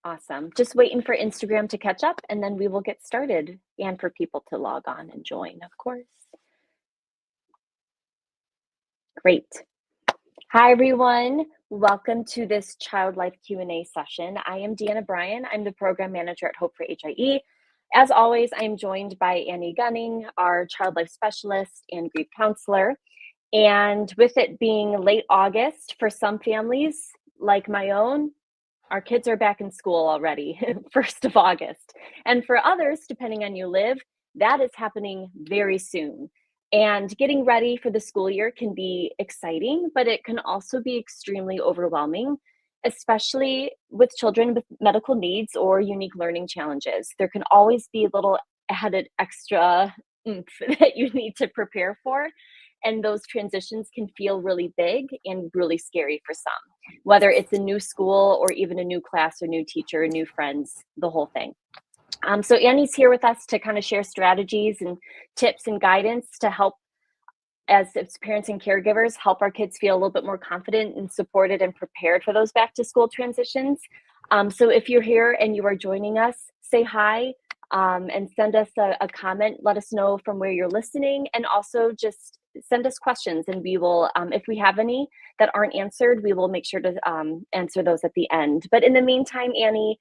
Awesome. Just waiting for Instagram to catch up and then we will get started and for people to log on and join, of course. Great. Hi, everyone. Welcome to this Child Life Q&A session. I am Deanna Bryan. I'm the program manager at Hope for HIE. As always, I'm joined by Annie Gunning, our child life specialist and grief counselor. And with it being late August, for some families, like my own, our kids are back in school already, 1st of August. And for others, depending on you live, that is happening very soon. And getting ready for the school year can be exciting, but it can also be extremely overwhelming, especially with children with medical needs or unique learning challenges. There can always be a little added extra oomph that you need to prepare for. And those transitions can feel really big and really scary for some, whether it's a new school or even a new class or new teacher, new friends, the whole thing. So Annie's here with us to kind of share strategies and tips and guidance to help as parents and caregivers, help our kids feel a little bit more confident and supported and prepared for those back to school transitions. So if you're here and you are joining us, say hi and send us a comment. Let us know from where you're listening, and also just send us questions and we will, if we have any that aren't answered, we will make sure to answer those at the end. But in the meantime, Annie,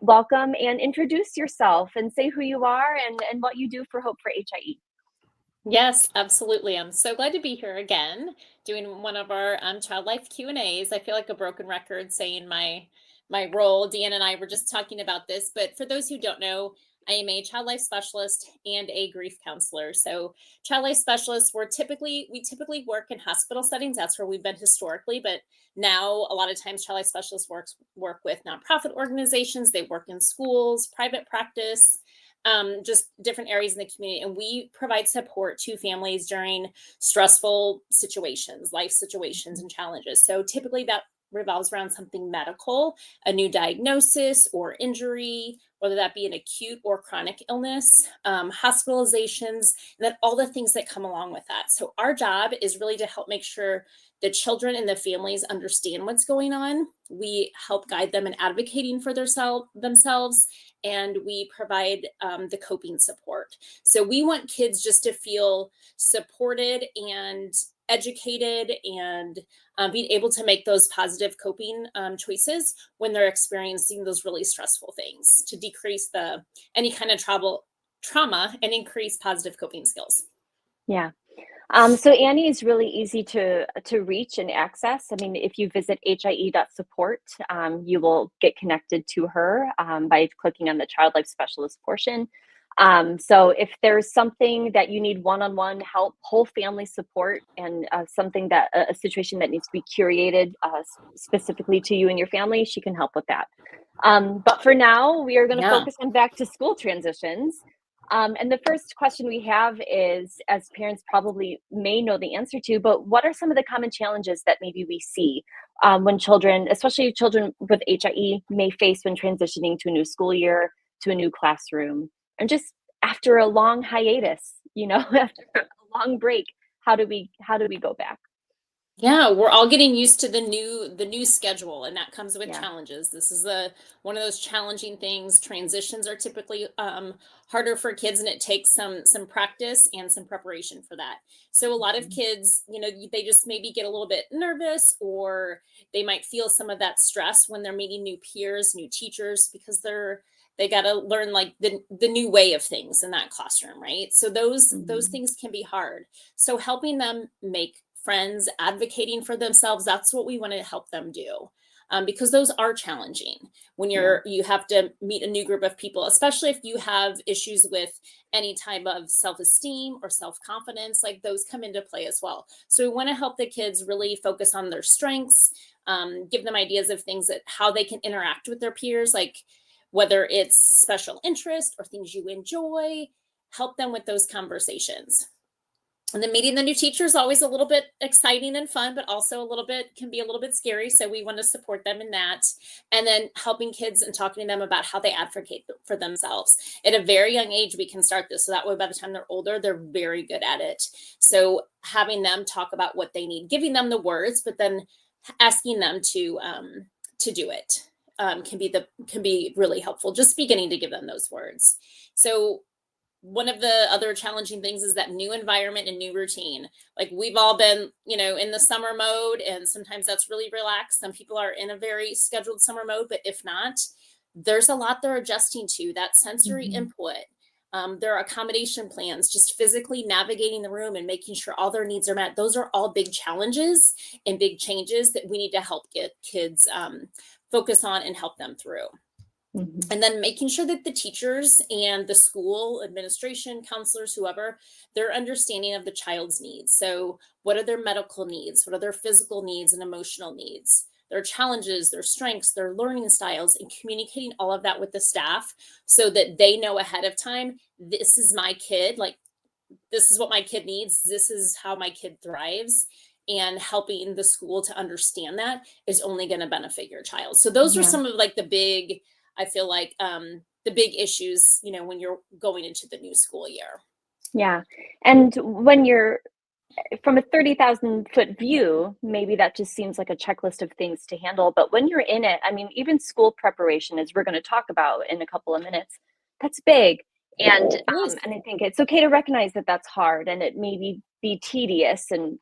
welcome and introduce yourself and say who you are and what you do for Hope for HIE. Yes, absolutely. I'm so glad to be here again, doing one of our child life Q&As. I feel like a broken record saying my role. Deanna and I were just talking about this, but for those who don't know, I am a child life specialist and a grief counselor. So child life specialists, we typically work in hospital settings. That's where we've been historically, but now a lot of times child life specialists work with nonprofit organizations. They work in schools, private practice, just different areas in the community. And we provide support to families during stressful situations, life situations and challenges. So typically that revolves around something medical, a new diagnosis or injury, whether that be an acute or chronic illness, hospitalizations, and then all the things that come along with that. So our job is really to help make sure the children and the families understand what's going on. We help guide them in advocating for themselves, and we provide the coping support. So we want kids just to feel supported and educated and being able to make those positive coping choices when they're experiencing those really stressful things, to decrease any kind of trauma and increase positive coping skills. Yeah. So Annie is really easy to reach and access. I mean, if you visit hie.support, you will get connected to her by clicking on the Child Life Specialist portion. So if there's something that you need one-on-one help, whole family support, and something that a situation that needs to be curated specifically to you and your family, she can help with that. But for now, we are going to focus on back to school transitions. And the first question we have is, as parents probably may know the answer to, but what are some of the common challenges that maybe we see when children, especially children with HIE, may face when transitioning to a new school year, to a new classroom, and just after a long hiatus, after a long break, how do we go back? Yeah, we're all getting used to the new schedule, and that comes with challenges. This is one of those challenging things. Transitions are typically harder for kids, and it takes some practice and some preparation for that. So a lot of kids, they just maybe get a little bit nervous, or they might feel some of that stress when they're meeting new peers, new teachers, because they got to learn like the new way of things in that classroom, right? So those things can be hard. So helping them make friends, advocating for themselves, that's what we want to help them do, because those are challenging when you have to meet a new group of people, especially if you have issues with any type of self-esteem or self-confidence. Like those come into play as well. So we want to help the kids really focus on their strengths, give them ideas of things that how they can interact with their peers, like whether it's special interest or things you enjoy, help them with those conversations. And then meeting the new teacher is always a little bit exciting and fun, but also can be a little bit scary. So we want to support them in that. And then helping kids and talking to them about how they advocate for themselves. At a very young age, we can start this. So that way, by the time they're older, they're very good at it. So having them talk about what they need, giving them the words, but then asking them to do it. can be really helpful. Just beginning to give them those words. So one of the other challenging things is that new environment and new routine. Like we've all been, in the summer mode, and sometimes that's really relaxed. Some people are in a very scheduled summer mode, but if not, there's a lot they're adjusting to. That sensory input. There are accommodation plans, just physically navigating the room and making sure all their needs are met. Those are all big challenges and big changes that we need to help get kids focus on and help them through. And then making sure that the teachers and the school administration, counselors, whoever, their understanding of the child's needs. So what are their medical needs? What are their physical needs and emotional needs? Their challenges, their strengths, their learning styles, and communicating all of that with the staff so that they know ahead of time, this is my kid, like this is what my kid needs. This is how my kid thrives. And helping the school to understand that is only going to benefit your child. So those are some of like the big, I feel like the big issues, when you're going into the new school year. Yeah. And when you're from a 30,000 foot view, maybe that just seems like a checklist of things to handle. But when you're in it, I mean, even school preparation, as we're going to talk about in a couple of minutes, that's big. And I think it's okay to recognize that that's hard and it may be tedious. And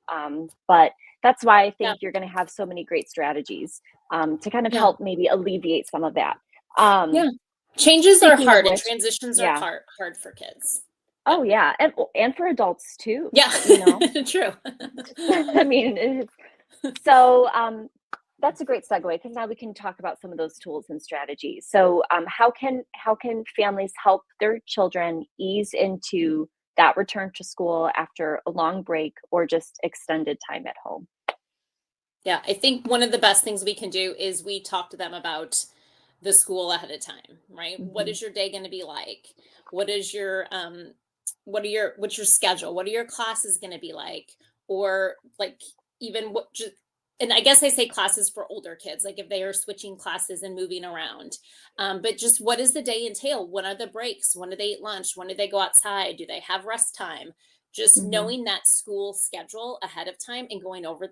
but that's why I think you're going to have so many great strategies to kind of help maybe alleviate some of that. Changes are hard and transitions are hard for kids. Oh yeah, and for adults too. Yeah, true. I mean, so that's a great segue because now we can talk about some of those tools and strategies. So how can families help their children ease into that return to school after a long break or just extended time at home? Yeah, I think one of the best things we can do is we talk to them about the school ahead of time, right? What is your day going to be like? What's your schedule? What are your classes going to be like? Or like even and I guess I say classes for older kids, like if they are switching classes and moving around. But just what does the day entail? When are the breaks? When do they eat lunch? When do they go outside? Do they have rest time? Just knowing that school schedule ahead of time and going over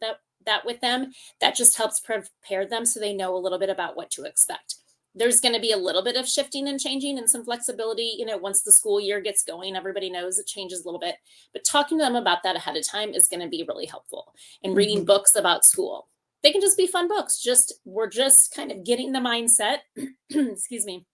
that with them, that just helps prepare them so they know a little bit about what to expect. There's going to be a little bit of shifting and changing and some flexibility. Once the school year gets going, everybody knows it changes a little bit, but talking to them about that ahead of time is going to be really helpful. And reading books about school, they can just be fun books. We're just kind of getting the mindset, excuse me,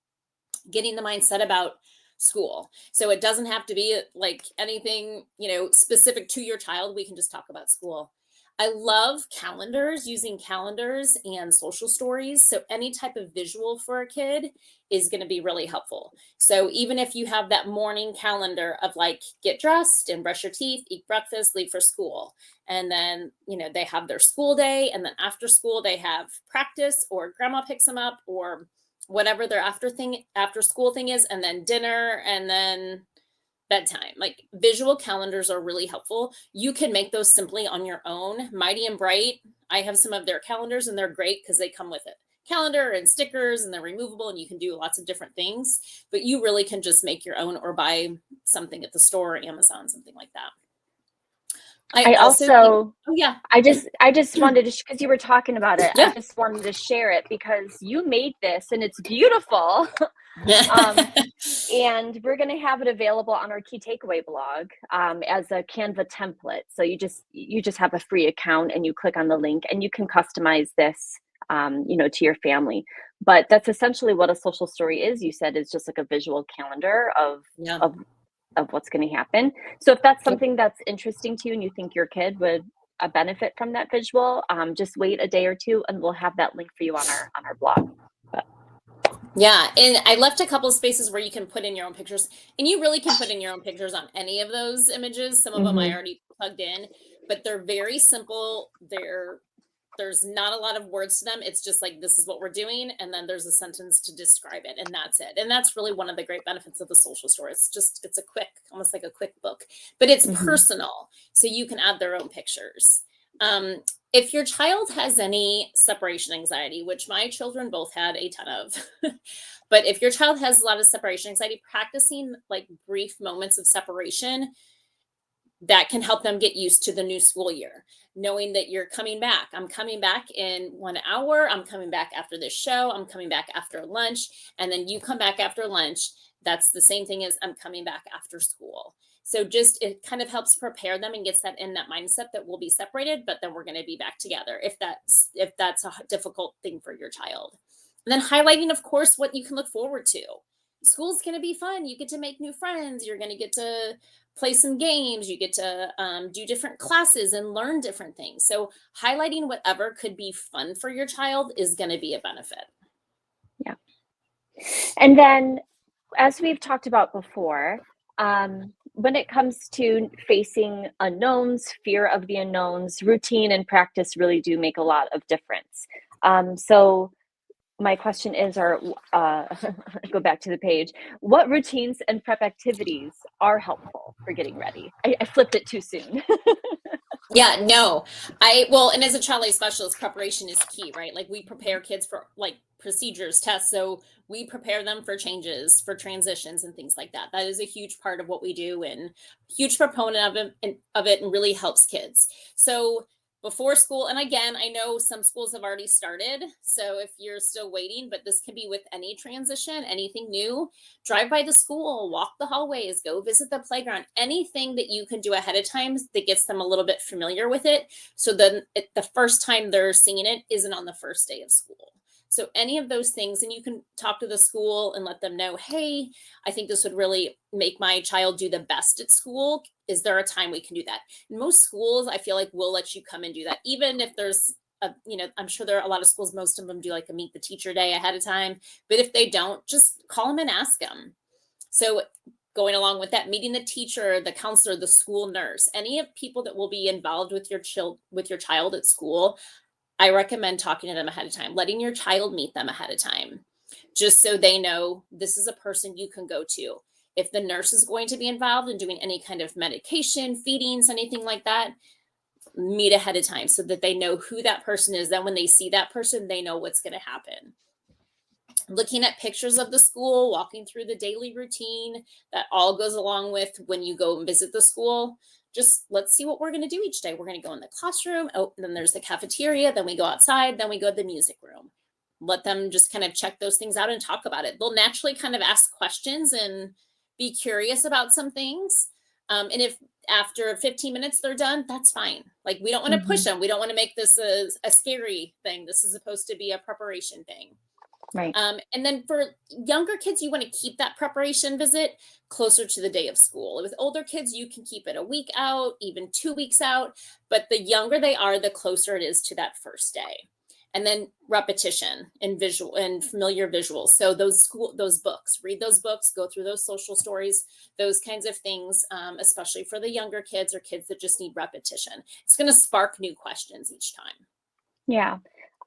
getting the mindset about school. So it doesn't have to be like anything, specific to your child. We can just talk about school. I love calendars, using calendars and social stories. So any type of visual for a kid is going to be really helpful. So even if you have that morning calendar of like, get dressed and brush your teeth, eat breakfast, leave for school. And then, they have their school day. And then after school, they have practice or grandma picks them up or whatever their after school thing is. And then dinner and then bedtime. Like visual calendars are really helpful. You can make those simply on your own. Mighty and Bright, I have some of their calendars and they're great because they come with it. Calendar and stickers and they're removable and you can do lots of different things, but you really can just make your own or buy something at the store or Amazon, something like that. I just wanted to, because you were talking about it, I just wanted to share it because you made this and it's beautiful. And we're going to have it available on our key takeaway blog as a Canva template. So you just have a free account and you click on the link and you can customize this, to your family. But that's essentially what a social story is. You said it's just like a visual calendar of what's going to happen. So if that's something that's interesting to you and you think your kid would benefit from that visual, just wait a day or two and we'll have that link for you on our blog. Yeah, and I left a couple of spaces where you can put in your own pictures, and you really can put in your own pictures on any of those images. Some of them I already plugged in, but they're very simple. There's not a lot of words to them. It's just like, this is what we're doing. And then there's a sentence to describe it. And that's it. And that's really one of the great benefits of the social store. It's a quick, almost like a quick book, but it's personal. So you can add their own pictures. If your child has any separation anxiety, which my children both had a ton of, but if your child has a lot of separation anxiety, practicing like brief moments of separation that can help them get used to the new school year, knowing that you're coming back. I'm coming back in 1 hour. I'm coming back after this show. I'm coming back after lunch. And then you come back after lunch. That's the same thing as I'm coming back after school. So just it kind of helps prepare them and gets that in that mindset that we'll be separated, but then we're going to be back together if that's a difficult thing for your child. And then highlighting, of course, what you can look forward to. School's going to be fun. You get to make new friends. You're going to get to play some games. You get to do different classes and learn different things. So highlighting whatever could be fun for your child is going to be a benefit. Yeah. And then, as we've talked about before, when it comes to facing unknowns, fear of the unknowns, routine and practice really do make a lot of difference. So my question is, go back to the page, what routines and prep activities are helpful for getting ready? I flipped it too soon. Yeah, no. Well, and as a child life specialist, preparation is key, right? Like we prepare kids for like procedures, tests. So we prepare them for changes, for transitions and things like that. That is a huge part of what we do and huge proponent of it and really helps kids. So before school, and again, I know some schools have already started. So if you're still waiting, but this can be with any transition, anything new, drive by the school, walk the hallways, go visit the playground, anything that you can do ahead of time that gets them a little bit familiar with it. So then the first time they're seeing it isn't on the first day of school. So any of those things, and you can talk to the school and let them know, hey, I think this would really make my child do the best at school. Is there a time we can do that? In most schools, I feel like will let you come and do that, even if there's I'm sure there are a lot of schools, most of them do like a meet the teacher day ahead of time. But if they don't, just call them and ask them. So going along with that, meeting the teacher, the counselor, the school nurse, any of people that will be involved with your child at school, I recommend talking to them ahead of time, letting your child meet them ahead of time, just so they know this is a person you can go to. If the nurse is going to be involved in doing any kind of medication, feedings, anything like that, meet ahead of time so that they know who that person is. Then when they see that person, they know what's going to happen. Looking at pictures of the school, walking through the daily routine, that all goes along with when you go and visit the school. Just let's see what we're going to do each day. We're going to go in the classroom. Oh, then there's the cafeteria. Then we go outside. Then we go to the music room. Let them just kind of check those things out and talk about it. They'll naturally kind of ask questions and be curious about some things. And if after 15 minutes they're done, that's fine. Like we don't want to push them. We don't want to make this a scary thing. This is supposed to be a preparation thing. Right. And then for younger kids, you want to keep that preparation visit closer to the day of school. With older kids, you can keep it a week out, even 2 weeks out. But the younger they are, the closer it is to that first day. And then repetition and visual and familiar visuals. So those books, read those books, go through those social stories, those kinds of things, especially for the younger kids or kids that just need repetition. It's going to spark new questions each time. Yeah.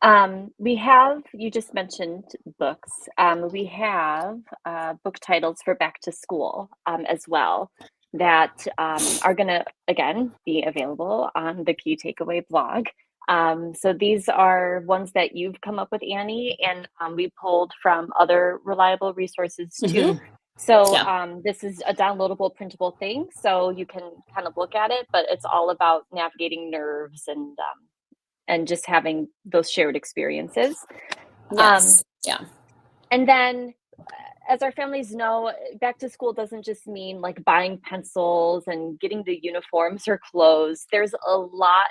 You just mentioned books. We have book titles for back to school as well that are going to, again, be available on the Key Takeaway blog. So these are ones that you've come up with, Annie, and we pulled from other reliable resources too. Mhm. So Yeah. this is a downloadable, printable thing, so you can kind of look at it, but it's all about navigating nerves and just having those shared experiences. Yes. Yeah. And then, as our families know, back to school doesn't just mean like buying pencils and getting the uniforms or clothes. There's a lot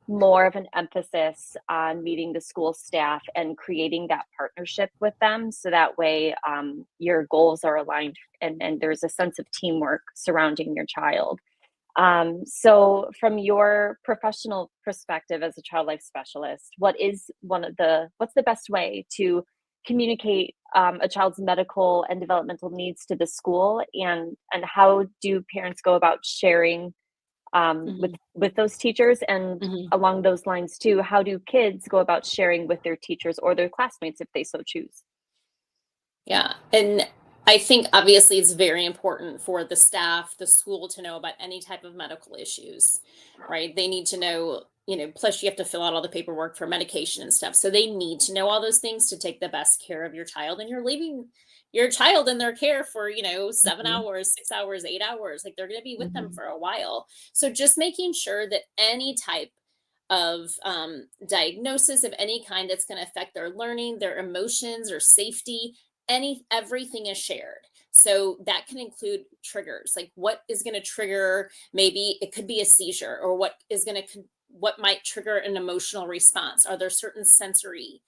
more of an emphasis on meeting the school staff and creating that partnership with them. So that way your goals are aligned and there's a sense of teamwork surrounding your child. So from your professional perspective as a child life specialist, what's the best way to communicate a child's medical and developmental needs to the school, and how do parents go about sharing Mhm. with those teachers? And Mhm. along those lines too, how do kids go about sharing with their teachers or their classmates if they so choose? Yeah. And I think obviously it's very important for the staff, the school to know about any type of medical issues, right? They need to know, plus you have to fill out all the paperwork for medication and stuff. So they need to know all those things to take the best care of your child. And your child in their care for, 7 Mhm. hours, 6 hours, 8 hours. Like, they're going to be with them Mhm. for a while. So just making sure that any type of diagnosis of any kind that's going to affect their learning, their emotions, or safety, everything is shared. So that can include triggers, like what is going to trigger, maybe it could be a seizure, or what might trigger an emotional response. Are there certain sensory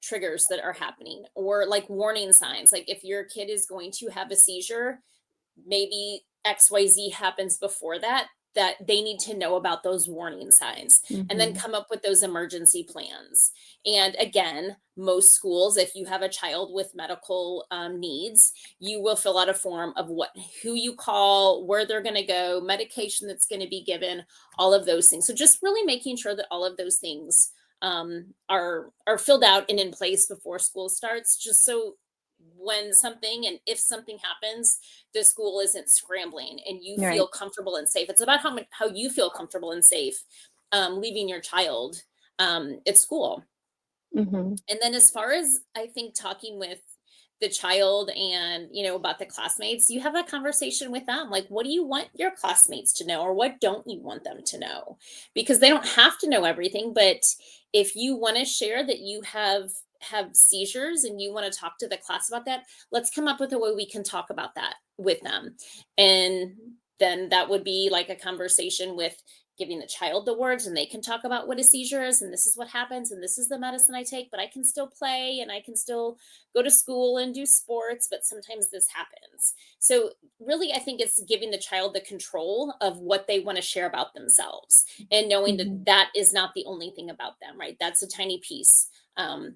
triggers that are happening, or like warning signs, like if your kid is going to have a seizure, maybe XYZ happens before that they need to know about those warning signs, and then Mhm. come up with those emergency plans. And again, most schools, if you have a child with medical needs, you will fill out a form of who you call, where they're going to go, medication that's going to be given, all of those things. So just really making sure that all of those things are filled out and in place before school starts, just so when something and if something happens, the school isn't scrambling and you feel Right. comfortable and safe. It's about how you feel comfortable and safe leaving your child at school. Mhm. And then as far as I think talking with the child and about the classmates, you have a conversation with them, like what do you want your classmates to know, or what don't you want them to know? Because they don't have to know everything, but if you want to share that you have seizures and you want to talk to the class about that, let's come up with a way we can talk about that with them. And then that would be like a conversation with giving the child the words, and they can talk about what a seizure is, and this is what happens, and this is the medicine I take, but I can still play and I can still go to school and do sports, but sometimes this happens. So really, I think it's giving the child the control of what they want to share about themselves, and knowing that Mhm. that is not the only thing about them, right? That's a tiny piece.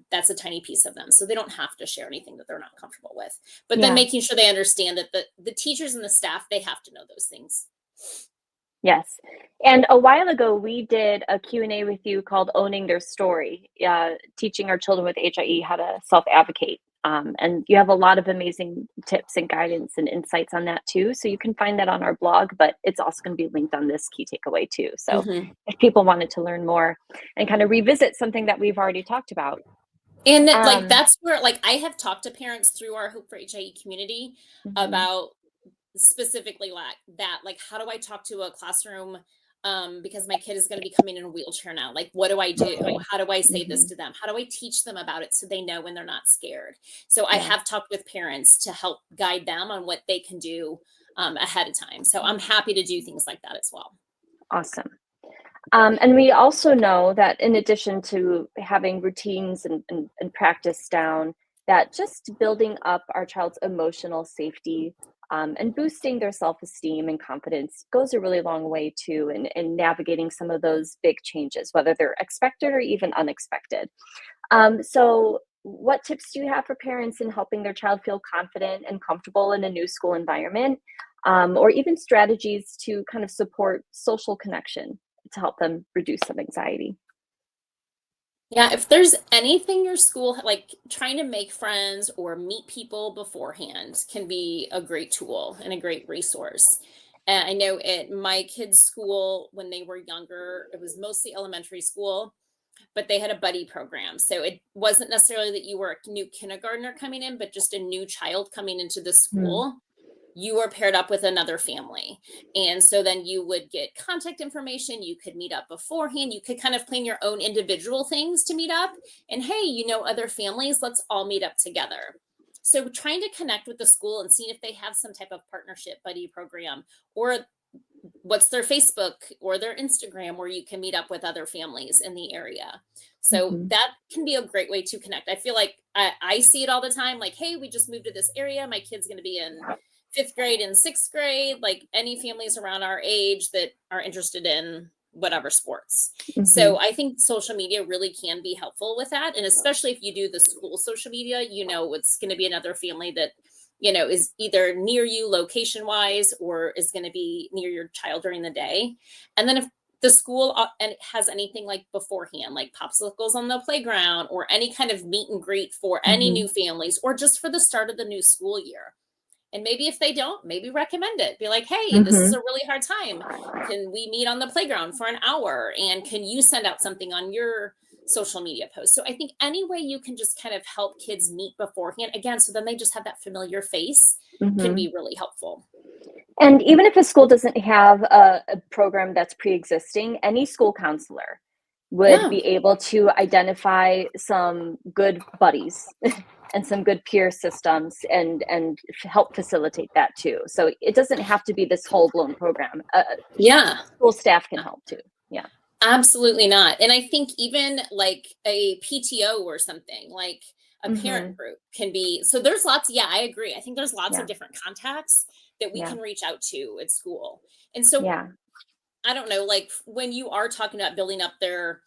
That's a tiny piece of them, so they don't have to share anything that they're not comfortable with, but then Yeah. making sure they understand that the teachers and the staff, they have to know those things. Yes. And a while ago, we did a Q&A with you called Owning Their Story, teaching our children with HIE how to self-advocate. And you have a lot of amazing tips and guidance and insights on that too. So you can find that on our blog, but it's also going to be linked on this key takeaway too. So Mhm. if people wanted to learn more and kind of revisit something that we've already talked about. And that, like, Um, that's where, like, I have talked to parents through our Hope for HIE community mhm, about specifically like that. Like, how do I talk to a classroom? Because my kid is going to be coming in a wheelchair now. Like, what do I do? right. How do I say this Mhm, to them? How do I teach them about it so they know when they're not scared? So I yeah. have talked with parents to help guide them on what they can do ahead of time. So I'm happy to do things like that as well. Awesome. And we also know that in addition to having routines and practice down, that just building up our child's emotional safety and boosting their self-esteem and confidence goes a really long way too in navigating some of those big changes, whether they're expected or even unexpected. So what tips do you have for parents in helping their child feel confident and comfortable in a new school environment? Or even strategies to kind of support social connection to help them reduce some anxiety? Yeah, if there's anything your school, like trying to make friends or meet people beforehand, can be a great tool and a great resource. And I know at my kids' school, when they were younger, it was mostly elementary school, but they had a buddy program. So it wasn't necessarily that you were a new kindergartner coming in, but just a new child coming into the Mm, school. You were paired up with another family. And so then you would get contact information. You could meet up beforehand. You could kind of plan your own individual things to meet up. And hey, other families, let's all meet up together. So trying to connect with the school and seeing if they have some type of partnership buddy program, or what's their Facebook or their Instagram where you can meet up with other families in the area. So mhm, that can be a great way to connect. I feel like I see it all the time, like, hey, we just moved to this area. My kid's going to be in fifth grade and sixth grade. Like, any families around our age that are interested in whatever sports. mhm. So I think social media really can be helpful with that. And especially if you do the school social media, it's going to be another family that is either near you location wise, or is going to be near your child during the day. And then if the school and has anything like beforehand, like popsicles on the playground, or any kind of meet and greet for any new Mhm, families, or just for the start of the new school year. And maybe if they don't, maybe recommend it. Be like, hey, this is mhm, a really hard time. Can we meet on the playground for an hour? And can you send out something on your social media posts. So I think any way you can just kind of help kids meet beforehand, again, so then they just have that familiar face, can Mhm. be really helpful. And even if a school doesn't have a program that's pre-existing, any school counselor would Yeah. be able to identify some good buddies and some good peer systems and help facilitate that too. So it doesn't have to be this whole-blown program. Yeah. School staff can help too. Yeah. Absolutely not. And I think even like a PTO or something, like a parent Mhm. group can be, so there's lots, yeah, I agree. I think there's lots of Yeah. different contacts that we Yeah. can reach out to at school. And so Yeah. I don't know, like when you are talking about building up their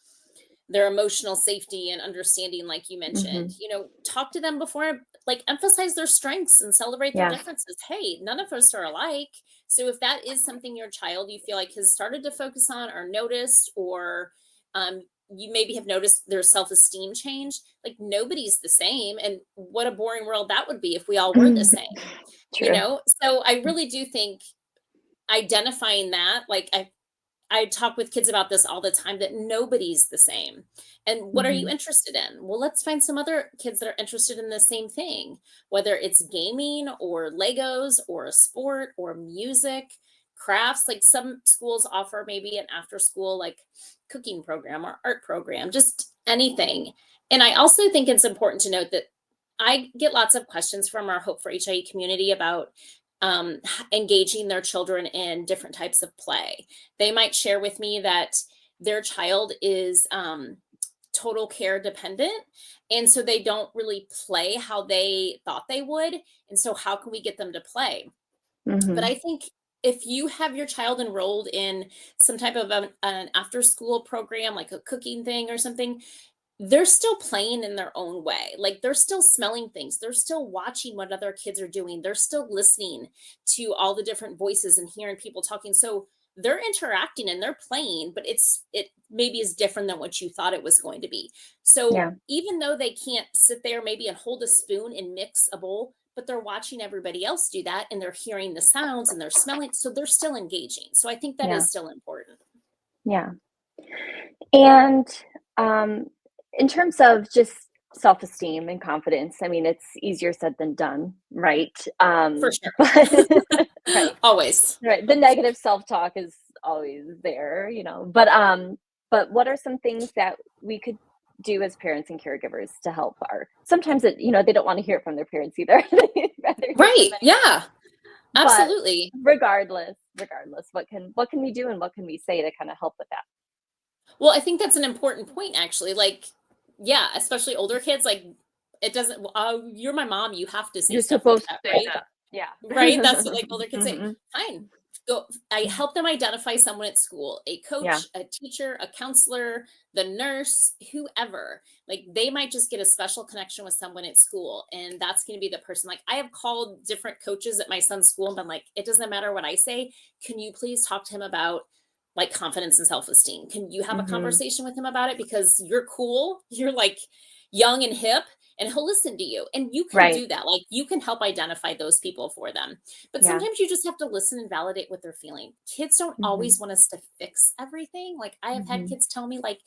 emotional safety and understanding, like you mentioned, Mhm. talk to them before, like emphasize their strengths and celebrate their Yeah. differences. Hey, none of us are alike. So if that is something your child you feel like has started to focus on or noticed, or um, you maybe have noticed their self-esteem change, like nobody's the same. And what a boring world that would be if we all were the same, True. So I really do think identifying that, like I talk with kids about this all the time, that nobody's the same. And what are you Mhm. interested in? Well, let's find some other kids that are interested in the same thing, whether it's gaming or Legos or a sport or music, crafts. Like some schools offer maybe an after school, like cooking program or art program, just anything. And I also think it's important to note that I get lots of questions from our Hope for HIE community about engaging their children in different types of play. They might share with me that their child is total care dependent. And so they don't really play how they thought they would. And so, how can we get them to play? But I Mhm. think if you have your child enrolled in some type of an after school program, like a cooking thing or something, they're still playing in their own way. Like they're still smelling things. They're still watching what other kids are doing. They're still listening to all the different voices and hearing people talking. So they're interacting and they're playing, but it maybe is different than what you thought it was going to be. So Yeah. even though they can't sit there maybe and hold a spoon and mix a bowl, but they're watching everybody else do that and they're hearing the sounds and they're smelling. So they're still engaging. So I think that Yeah. is still important. Yeah. And um, in terms of just self-esteem and confidence, I mean, it's easier said than done, right? For sure. But right, Always. right. The negative self-talk is always there, but what are some things that we could do as parents and caregivers to help our sometimes they don't want to hear it from their parents either. They'd rather hear it from Right. anyone else. Yeah. But Absolutely. regardless, what can we do and what can we say to kind of help with that? Well, I think that's an important point, actually. Like, yeah, especially older kids, like, it doesn't, you're my mom. You have to say You're stuff like supposed that, to say right? that. Yeah. Right? That's what like older kids say. Mhm. Fine. Go. I help them identify someone at school, a Yeah. coach, a teacher, a counselor, the nurse, whoever. Like they might just get a special connection with someone at school. And that's going to be the person. Like I have called different coaches at my son's school and been like, it doesn't matter what I say. Can you please talk to him about like confidence and self-esteem? Can you have a Mhm. conversation with him about it? Because you're cool. You're like young and hip and he'll listen to you. And you can Right. do that. Like you can help identify those people for them. But Yeah. sometimes you just have to listen and validate what they're feeling. Kids don't Mhm. always want us to fix everything. Like I have had Mhm. kids tell me like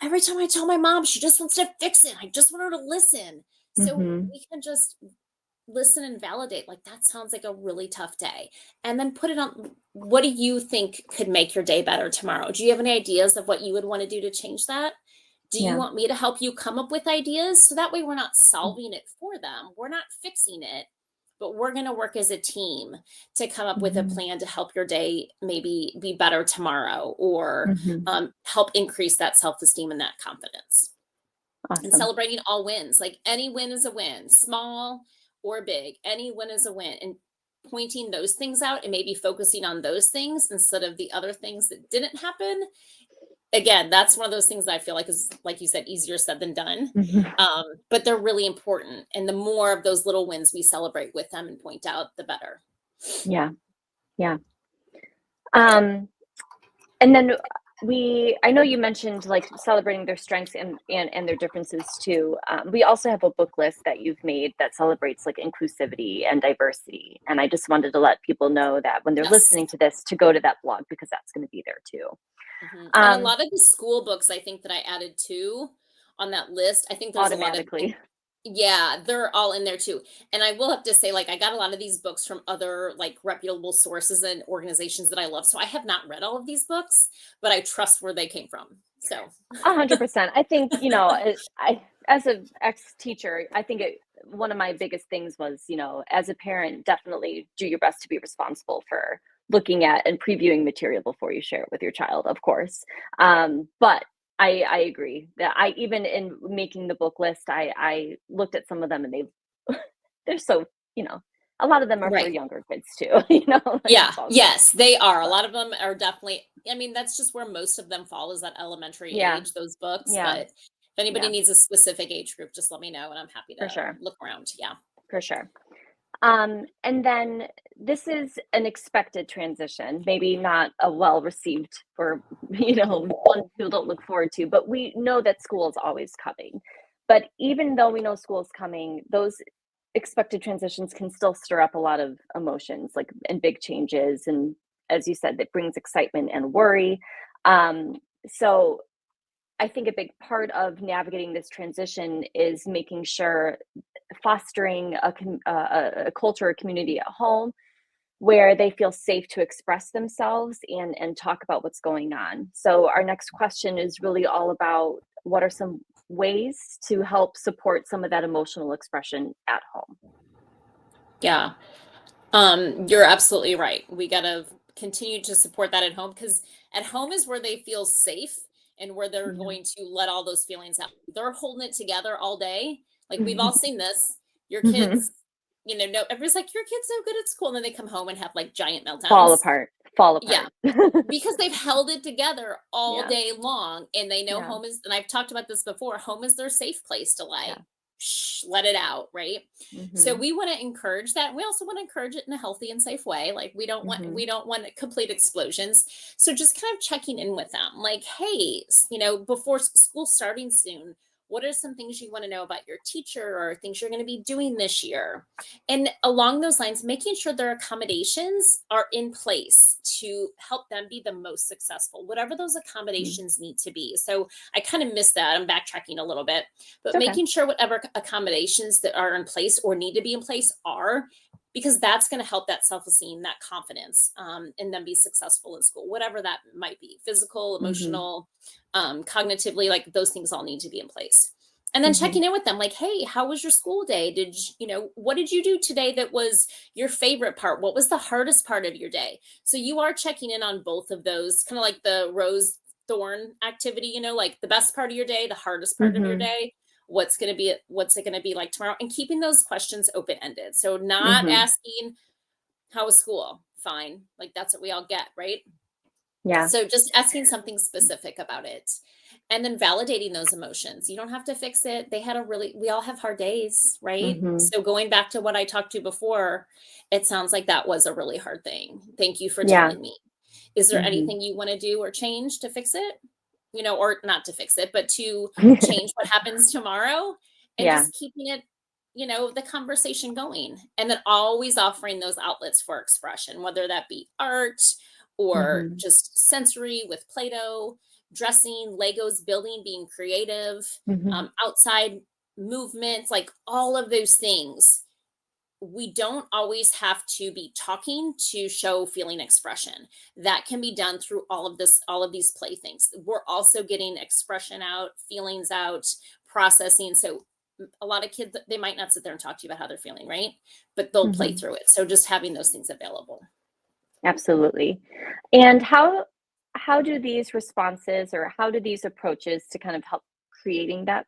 every time I tell my mom, she just wants to fix it. I just want her to listen. So Mhm. we can just listen and validate like that sounds like a really tough day, and then put it on, what do you think could make your day better tomorrow? Do you have any ideas of what you would want to do to change that? Do you Yeah. want me to help you come up with ideas, so that way we're not Mm. solving it for them, we're not fixing it, but we're going to work as a team to come up with a Mhm. plan to help your day maybe be better tomorrow, or Mhm. help increase that self-esteem and that confidence. And Awesome. celebrating all wins, like any win is a win, small or big, any win is a win. And pointing those things out and maybe focusing on those things instead of the other things that didn't happen. Again, that's one of those things that I feel like is, like you said, easier said than done. Mhm. But they're really important. And the more of those little wins we celebrate with them and point out, the better. Yeah. Yeah. Um, and then I know you mentioned like celebrating their strengths and their differences too. We also have a book list that you've made that celebrates like inclusivity and diversity. And I just wanted to let people know that when they're Yes. listening to this, to go to that blog because that's going to be there too. And a Um, lot of the school books I think that I added too on that list, I think there's a lot of Automatically. yeah, they're all in there too. And I will have to say, like, I got a lot of these books from other like reputable sources and organizations that I love. So I have not read all of these books, but I trust where they came from. So 100%. I think, as a ex-teacher, I think one of my biggest things was, as a parent, definitely do your best to be responsible for looking at and previewing material before you share it with your child, of course. But I agree that even in making the book list, I looked at some of them and they're so, a lot of them are for right. younger kids too, and Yeah, that's all good. yes, they are. A But lot of them are definitely I mean, that's just where most of them fall is that elementary yeah, age, those books, yeah, but if anybody yeah, needs a specific age group, just let me know and I'm happy for to sure. look around. Yeah. For sure. And then this is an expected transition, maybe not a well received or, one people don't look forward to, but we know that school is always coming. But even though we know school is coming, those expected transitions can still stir up a lot of emotions, like and big changes. And as you said, that brings excitement and worry. So I think a big part of navigating this transition is making sure fostering a culture or community at home where they feel safe to express themselves and talk about what's going on. So our next question is really all about what are some ways to help support some of that emotional expression at home. Yeah. You're absolutely right. We gotta continue to support that at home because at home is where they feel safe and where they're Yeah. going to let all those feelings out. They're holding it together all day. Like we've all seen this. Your Mhm. kids, no, everybody's like, your kid's so good at school. And then they come home and have like giant Fall meltdowns. apart, fall Yeah. apart. Because they've held it together all Yeah, day long and they know yeah, home is, and I've talked about this before, home is their safe place to yeah. like, let it out, right? So Hmm. we want to encourage that. We also want to encourage it in a healthy and safe way. Like Hmm. we don't want complete explosions. So just kind of checking in with them, like, hey, before school starting soon, what are some things you want to know about your teacher or things you're going to be doing this year? And along those lines, making sure their accommodations are in place to help them be the most successful, whatever those accommodations need to be. So I kind of missed that. I'm backtracking a little bit, It's but okay. making sure whatever accommodations that are in place or need to be in place are, because that's going to help that self-esteem, that confidence, and then be successful in school, whatever that might be, physical, Hmm. emotional, cognitively, like those things all need to be in place. And then Hmm. checking in with them, like, hey, how was your school day? What did you do today that was your favorite part? What was the hardest part of your day? So you are checking in on both of those, kind of like the rose thorn activity, like the best part of your day, the hardest part of your Hmm. day, what's it going to be like tomorrow, and keeping those questions open ended. So not Hmm. asking how was school? Fine. Like that's what we all get, right? Yeah. So just asking something specific about it and then validating those emotions. You don't have to fix it. We all have hard days, right? Hmm. So going back to what I talked to before, it sounds like that was a really hard thing. Thank you for Yeah. telling me. Is there Hmm. anything you want to do or change to fix it? Or not to fix it, but to change what happens tomorrow, and Yeah. just keeping it, the conversation going. And then always offering those outlets for expression, whether that be art or Hmm. just sensory with Play Doh, dressing, Legos, building, being creative, Hmm. outside movements, like all of those things. We don't always have to be talking to show feeling expression. That can be done through all of these playthings. We're also getting expression out, feelings out, processing. So a lot of kids, they might not sit there and talk to you about how they're feeling, right? But they'll play Hmm. through it. So just having those things available. Absolutely. And how do these responses or how do these approaches to kind of help creating that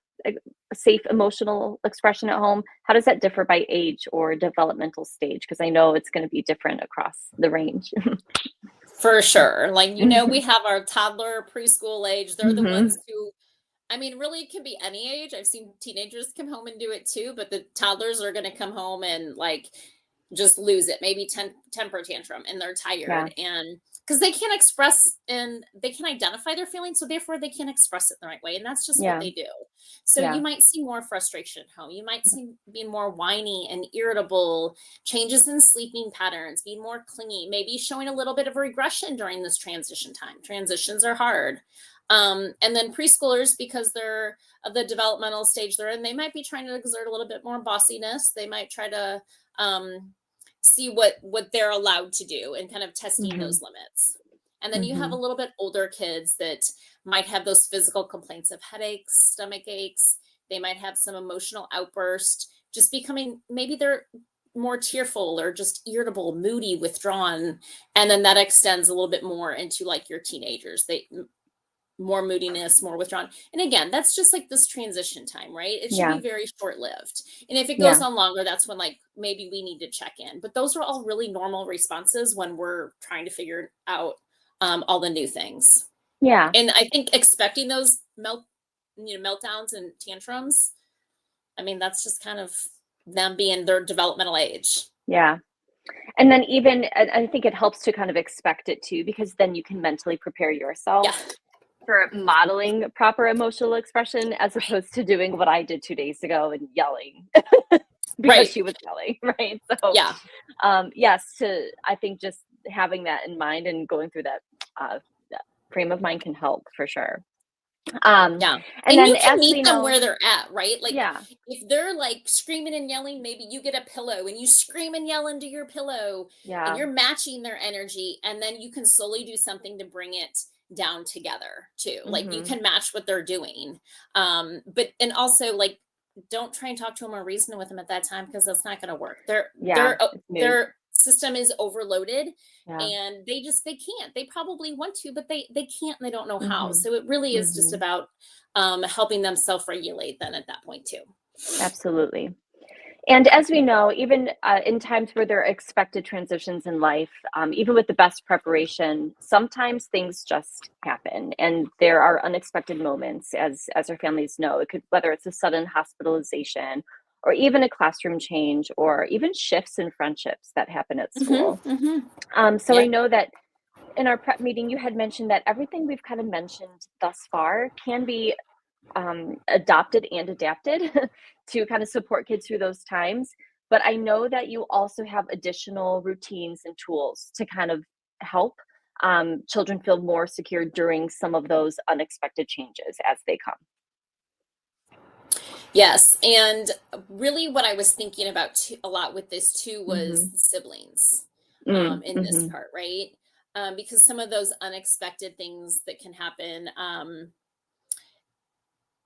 safe emotional expression at home, how does that differ by age or developmental stage? Because I know it's going to be different across the range. For sure. Like, we have our toddler, preschool age. They're the Hmm. ones who, I mean, really, it can be any age. I've seen teenagers come home and do it too, but the toddlers are going to come home and like just lose it, maybe temper tantrum, and they're Yeah. tired. And because they can't express and they can identify their feelings, so therefore they can't express it the right way, and that's just what Yeah. they do. So Yeah. you might see more frustration at home. You might see being more whiny and irritable, changes in sleeping patterns, being more clingy, maybe showing a little bit of regression during this transition time. Transitions are hard. And then preschoolers, because they're of the developmental stage they're in, they might be trying to exert a little bit more bossiness. They might try to see what they're allowed to do and kind of testing Hmm. those limits. And then you have a Hmm. little bit older kids that might have those physical complaints of headaches, stomach aches. They might have some emotional outburst, just becoming, maybe they're more tearful or just irritable, moody, withdrawn. And then that extends a little bit more into like your teenagers. They more moodiness, more withdrawn. And again, that's just like this transition time, right? It should Yeah. be very short lived. And if it goes Yeah. on longer, that's when like maybe we need to check in. But those are all really normal responses when we're trying to figure out all the new things. Yeah. And I think expecting those meltdowns and tantrums, I mean, that's just kind of them being their developmental age. Yeah. And then even, I think it helps to kind of expect it too, because then you can mentally prepare yourself Yeah. for modeling proper emotional expression as Right. opposed to doing what I did 2 days ago and yelling because Right. she was yelling, right? So, Yeah. yes, I think just having that in mind and going through that frame of mind can help for sure. Um, Yeah. and And then you can as meet we them know, where they're at, right? Like yeah, if they're like screaming and yelling, maybe you get a pillow and you scream and yell into your pillow and yeah, you're matching their energy. And then you can slowly do something to bring it down together too. Like you hmm, can match what they're doing. But and also like don't try and talk to them or reason with them at that time because that's not going to work. yeah, it's mood, Their system is overloaded yeah, and they can't. They probably want to but they can't and they don't know how. hmm, So it really is just hmm, about helping them self-regulate then at that point too. absolutely. And as we know, even in times where there are expected transitions in life, even with the best preparation, sometimes things just happen, and there are unexpected moments. As our families know, it could whether it's a sudden hospitalization, or even a classroom change, or even shifts in friendships that happen at school. Hmm. So Yeah. I know that in our prep meeting, you had mentioned that everything we've kind of mentioned thus far can be adopted and adapted to kind of support kids through those times. But I know that you also have additional routines and tools to kind of help children feel more secure during some of those unexpected changes as they come. Yes, and really what I was thinking about a lot with this too was Hmm. siblings Mm, in this hmm. part, right? Because some of those unexpected things that can happen,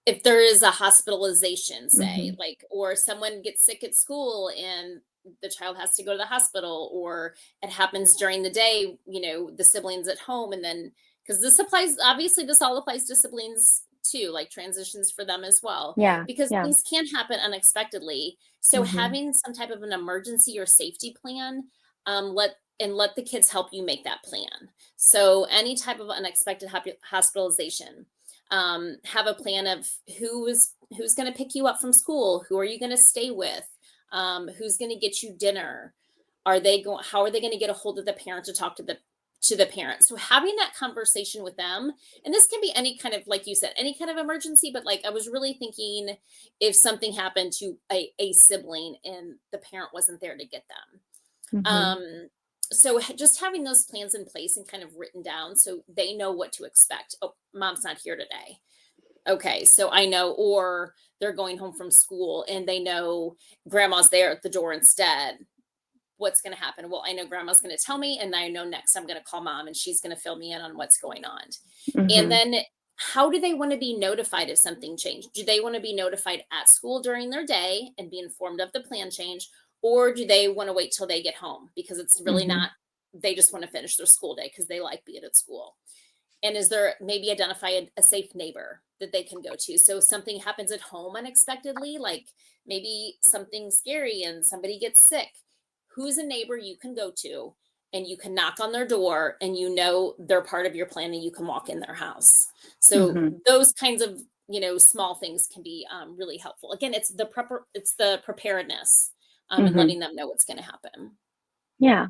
if there is a hospitalization, say, Hmm. like, or someone gets sick at school and the child has to go to the hospital, or it happens during the day, the siblings at home, and then because this applies, obviously, this all applies to siblings too, like transitions for them as well, Yeah, because yeah. things can happen unexpectedly. So Hmm. having some type of an emergency or safety plan, let the kids help you make that plan. So any type of unexpected hospitalization, have a plan of who's going to pick you up from school, who are you going to stay with, who's going to get you dinner, are they going how are they going to get a hold of the parent to talk to the parent. So having that conversation with them, and this can be any kind of, like you said, any kind of emergency, but like I was really thinking if something happened to a sibling and the parent wasn't there to get them. Hmm. So just having those plans in place and kind of written down so they know what to expect. Oh, mom's not here today. Okay, so I know, or they're going home from school and they know grandma's there at the door instead. What's going to happen? Well, I know grandma's going to tell me, and I know next I'm going to call mom and she's going to fill me in on what's going on. And Hmm. then how do they want to be notified if something changed? Do they want to be notified at school during their day and be informed of the plan change? Or do they want to wait till they get home? Because it's really Hmm. not, they just want to finish their school day because they like being at school. And is there maybe identify a safe neighbor that they can go to? So if something happens at home unexpectedly, like maybe something scary and somebody gets sick, who's a neighbor you can go to and you can knock on their door and they're part of your plan and you can walk in their house. So Hmm. those kinds of small things can be really helpful. Again, it's the preparedness, and Hmm. letting them know what's going to happen. Yeah.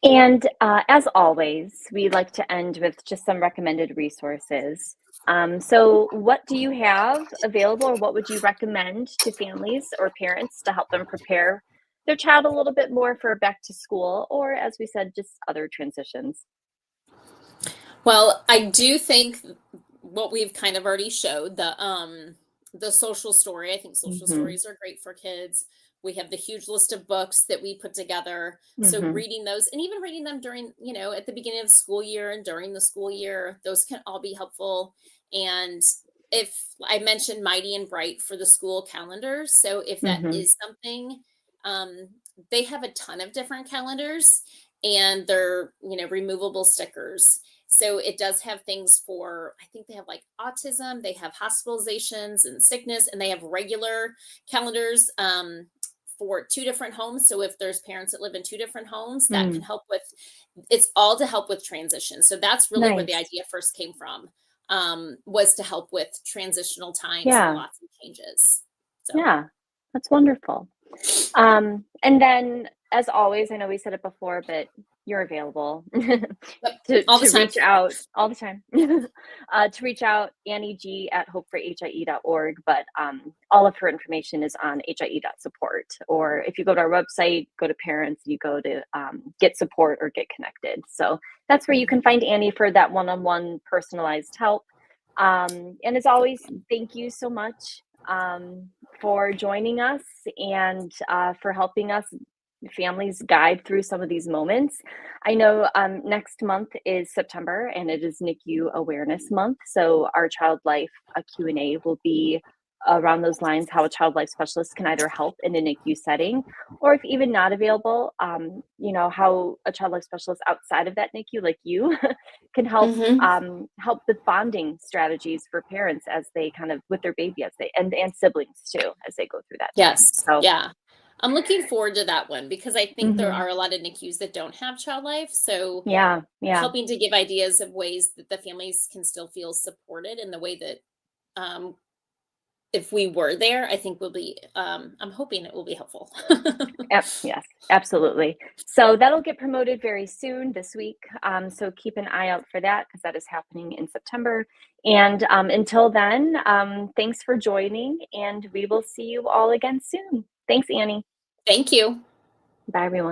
And as always, we like to end with just some recommended resources. So, what do you have available, or what would you recommend to families or parents to help them prepare their child a little bit more for back to school, or as we said, just other transitions? Well, I do think what we've kind of already showed, the social story. I think social Hmm. stories are great for kids. We have the huge list of books that we put together. So Hmm. reading those and even reading them during, at the beginning of the school year and during the school year, those can all be helpful. And if I mentioned Mighty and Bright for the school calendars, so if that Hmm. is something, um, they have a ton of different calendars and they're, removable stickers, so it does have things for, I think they have like autism, they have hospitalizations and sickness, and they have regular calendars for two different homes. So if there's parents that live in two different homes, that can Mm, help with, it's all to help with transition. So that's really where the nice. idea first came from, was to help with transitional times and Yeah. lots of changes. So, Yeah. That's wonderful. And then, as always, I know we said it before, but you're available yep, all the to time. reach out all the time. To reach out, Annie G at hopeforhie.org. But all of her information is on hie.support. Or if you go to our website, go to parents, you go to get support or get connected. So that's where you can find Annie for that one on one personalized help. And as always, thank you so much for joining us and for helping us families guide through some of these moments. I know next month is September and it is NICU Awareness Month. So our Child Life Q&A will be around those lines, how a child life specialist can either help in a NICU setting, or if even not available, how a child life specialist outside of that NICU, like you, can help Hmm. help with bonding strategies for parents as they kind of with their baby as they and siblings too as they go through that time. Yes. So Yeah. I'm looking forward to that one because I think there mhm. are a lot of NICUs that don't have child life. So Yeah, yeah. helping to give ideas of ways that the families can still feel supported in the way that, um, if we were there, I think will be, I'm hoping it will be helpful. Yes, absolutely. So that'll get promoted very soon this week. So keep an eye out for that because that is happening in September. And until then, thanks for joining, and we will see you all again soon. Thanks, Annie. Thank you. Bye, everyone.